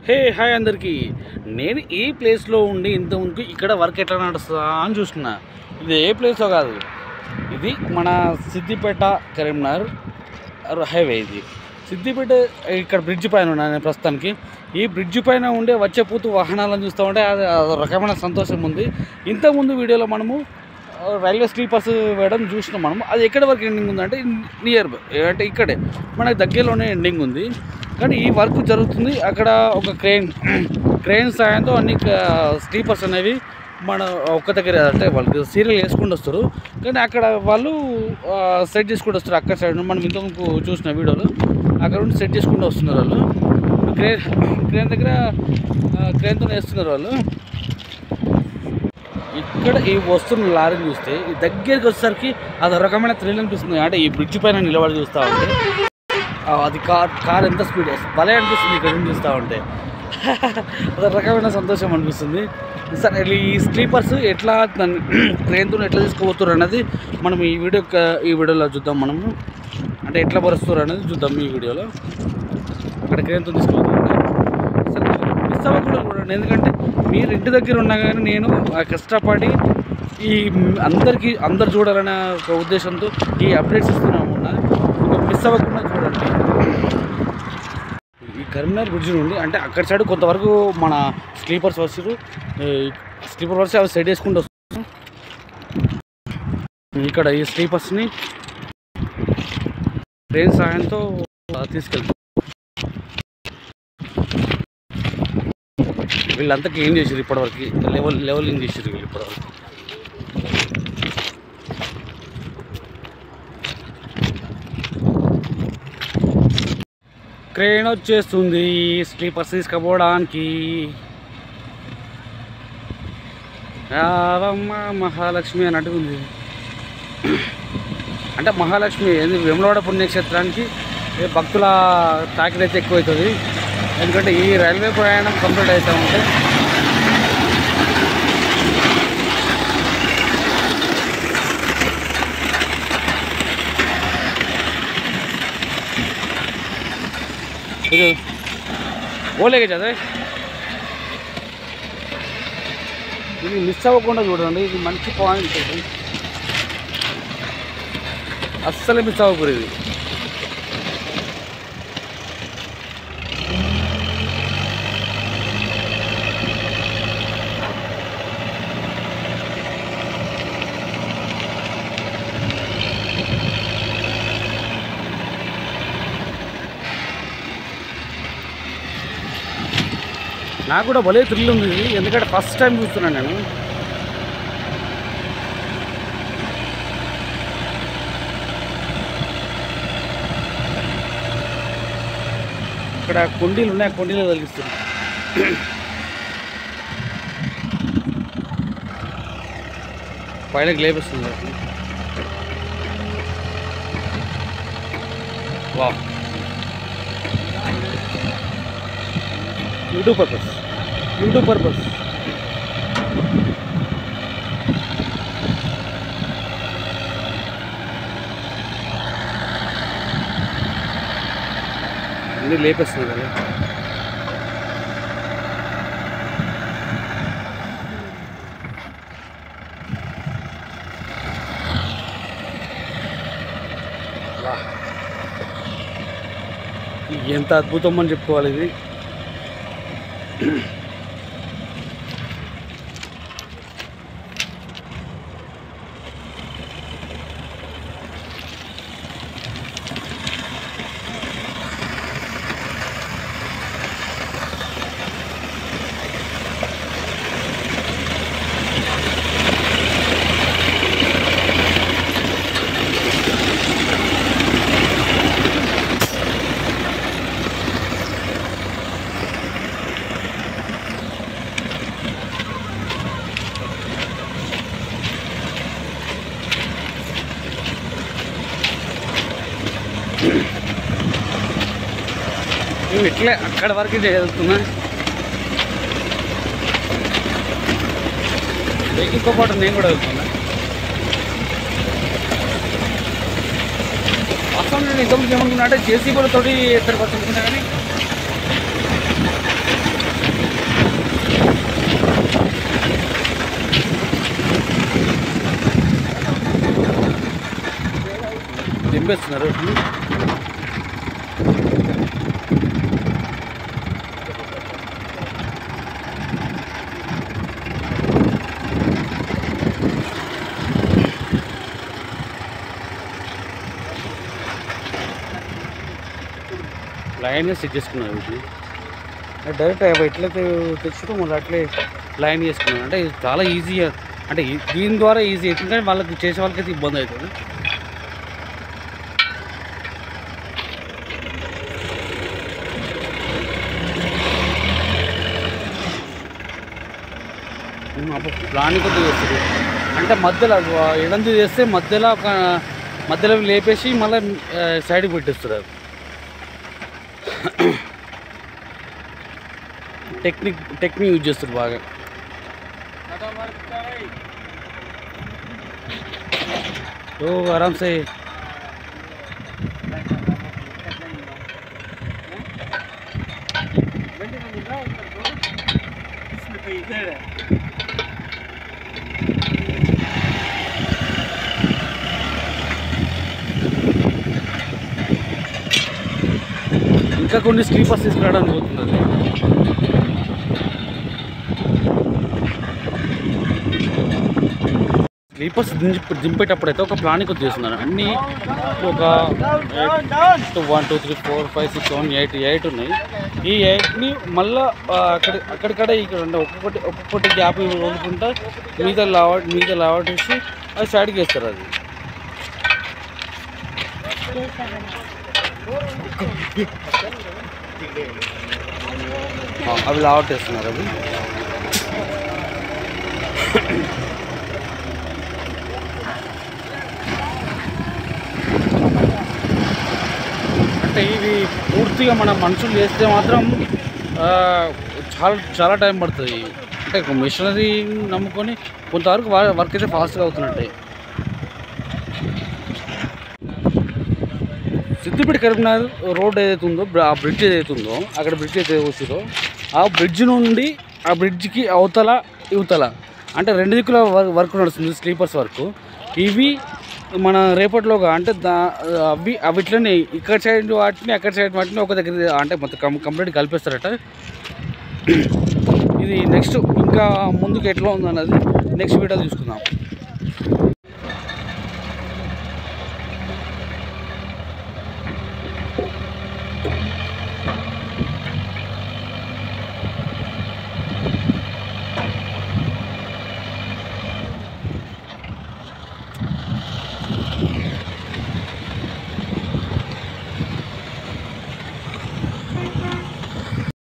Hey hi అందరికీ. నేను ఈ ప్లేస్లో ఉండి ఇంతకుముందుకు ఇక్కడ వర్క్ ఎట్లా నడుస్తుందా అని చూస్తున్నా. ఇది ఏ ప్లేసో కాదు, ఇది మన సిద్దిపేట కరీంనగర్ హైవే. ఇది సిద్దిపేట ఇక్కడ బ్రిడ్జ్ పైన ఉన్నా నేను ప్రస్తుతానికి. ఈ బ్రిడ్జ్ పైన ఉండే వచ్చే పోతూ వాహనాలను చూస్తూ ఉంటే అది రకమైన సంతోషం ఉంది. ఇంతకుముందు వీడియోలో మనము రైల్వే స్లీపర్స్ వేయడం చూసినాం. మనం అది ఎక్కడి వరకు ఎండింగ్ ఉందంటే నియర్ బై, అంటే ఇక్కడే మనకి దగ్గరలోనే ఎండింగ్ ఉంది. కానీ ఈ వర్క్ జరుగుతుంది అక్కడ. ఒక క్రెయిన్ సాయంతో అన్ని స్లీపర్స్ అనేవి మన ఒక్క దగ్గర, అంటే వాళ్ళకి సీరియల్ వేసుకుంటూ వస్తారు. కానీ అక్కడ వాళ్ళు సెట్ చేసుకుంటూ వస్తారు. అక్కడ సైడ్ మనం ఇంతకు చూసిన వీడియోలో అక్కడ నుండి సెట్ చేసుకుంటూ వస్తున్నారు వాళ్ళు. క్రెయిన్ దగ్గర క్రెయిన్తో వేస్తున్నారు వాళ్ళు. ఇక్కడ ఈ వస్తున్న లారీని చూస్తే ఈ దగ్గరికి వచ్చేసరికి అది రకమైన థ్రిల్ అనిపిస్తుంది. అంటే ఈ బ్రిడ్జ్ పైన నిలబడి చూస్తూ ఉంటే అది కార్ ఎంత స్పీడ్ భలే అనిపిస్తుంది. ఇక్కడ నుంచి చూస్తూ ఉంటే అది రకమైన సంతోషం అనిపిస్తుంది. సరే, ఈ స్లీపర్స్ ఎట్లా ట్రైన్తో ఎట్లా తీసుకుపోతారు అన్నది మనం ఈ వీడియోలో చూద్దాం. మనము అంటే ఎట్లా పరుస్తారు అనేది చూద్దాం ఈ వీడియోలో. అక్కడ ట్రైన్తో తీసుకుపోతారు. సరే, మిస్ అవ్వకూడదు కూడా, ఎందుకంటే మీరు ఇంటి దగ్గర ఉన్నా కానీ నేను కష్టపడి ఈ అందరు చూడాలనే ఒక ఉద్దేశంతో ఈ అప్డేట్స్ ఇస్తున్నాము. మిస్ అవ్వకుండా చూడండి. ఈ కరీంనగర్ బ్రిడ్జ్ నుండి అంటే అక్కడ సైడ్ కొంతవరకు మన స్లీపర్ వర్స్ అవి సెట్ చేసుకుంటూ వస్తారు. ఇక్కడ ఈ స్లీపర్స్ని ట్రైన్ సాయంతో తీసుకెళ్తారు. వీళ్ళంతా క్లీన్ చేసారు ఇప్పటివరకు, లెవెలింగ్ చేసారు వీళ్ళు ఇప్పటివరకు. క్రేన్ వచ్చేస్తుంది స్లీపర్స్ తీసుకుపోవడానికి. రావమ్మ మహాలక్ష్మి అన్నట్టు ఉంది. అంటే మహాలక్ష్మి వేములవాడ పుణ్యక్షేత్రానికి భక్తుల తాకిడి అయితే ఎక్కువ అవుతుంది. ఎందుకంటే ఈ రైల్వే ప్రయాణం కంప్లీట్ అవుతూ ఉంటే ఓలేగా చదివే ఇది మిస్ అవ్వకుండా చూడండి. ఇది మంచి పాయింట్, అస్సలు మిస్ అవ్వకూడదు. ఇది నాకు కూడా భలే థ్రిల్ ఉంది, ఎందుకంటే ఫస్ట్ టైం చూస్తున్నాను నేను. ఇక్కడ కుండీలు ఉన్నాయి, కుండీలు తగిలిస్తున్నాయి. పైన గ్లేబ్ వస్తుంది. వా, యూట్యూబ్ పర్పస్ అన్నీ లేపేస్తుంది కదా. ఎంత అద్భుతం అని చెప్పుకోవాలి ఇది. నువ్వు ఇట్లే అక్కడ వరకు చదువుతున్నా. వెహికల్తో పాటు నేను కూడా వెళ్తున్నా. అసలు నేను ఇంతకుముందు ఏమనుకున్నా అంటే జేసీబీలతోటి ఎక్కడికి వస్తున్నా, కానీ దింపేస్తున్నారు. లైన్గా సెట్ చేసుకున్నారు వీటిని. డైరెక్ట్ ఎట్లయితే తెచ్చుకో మళ్ళీ అట్లే లైన్ చేసుకున్నాను. అంటే ఇది చాలా ఈజీ, అంటే దీని ద్వారా ఈజీ అవుతుంది, కానీ వాళ్ళకి చేసే వాళ్ళకైతే ఇబ్బంది అవుతుంది. అప్పుడు ప్లాన్ కొద్దిగా చేస్తారు. అంటే మధ్యలో ఎడంది చేస్తే మధ్యలో లేపేసి మళ్ళీ సైడ్కి పెట్టేస్తారు. టెక్నిక్ యూజ్ చేస్తారు బాగా. तो आराम से ఇంకా కొన్ని స్లీపర్స్ తీసుకురావడానికి పోతున్నది. స్లీపర్స్ దింపేటప్పుడైతే ఒక ప్లానింగ్ చేస్తున్నారు. అన్నీ ఒక 1 2 3 4 5 6 7 8 ఉన్నాయి. ఈ 8ని మళ్ళీ అక్కడిక్కడ ఇక్కడ ఒక్కొక్కటి గ్యాప్ వదులుకుంటా మీద లావటేసి అది సైడ్కి వేస్తారు. అది అవి లావటేస్తున్నారు. అవి అంటే ఇవి పూర్తిగా మన మనుషులు చేస్తే మాత్రం చాలా టైం పడుతుంది. అంటే మిషనరీ నమ్ముకొని కొంతవరకు వర్క్ అయితే ఫాస్ట్గా అవుతున్నట్టే. సిద్దిపేట కరీంనగర్ రోడ్ ఏదైతే ఉందో, ఆ బ్రిడ్జ్ ఏదైతే ఉందో, అక్కడ బ్రిడ్జ్ అయితే వచ్చిందో, ఆ బ్రిడ్జ్ నుండి ఆ బ్రిడ్జ్కి ఇవతల అంటే 2 దిక్కుల వర్క్ నడుస్తుంది, స్లీపర్స్ వర్క్. ఇవి మన రేపటిలోగా అంటే అవిట్లని ఇక్కడ సైడ్ వాటిని అక్కడ సైడ్ వాటిని ఒక దగ్గర అంటే మొత్తం కంప్లీట్ కలిపేస్తారట. ఇది నెక్స్ట్ ఇంకా ముందుకు ఎట్లా ఉందన్నది నెక్స్ట్ వీడియో చూసుకుందాం.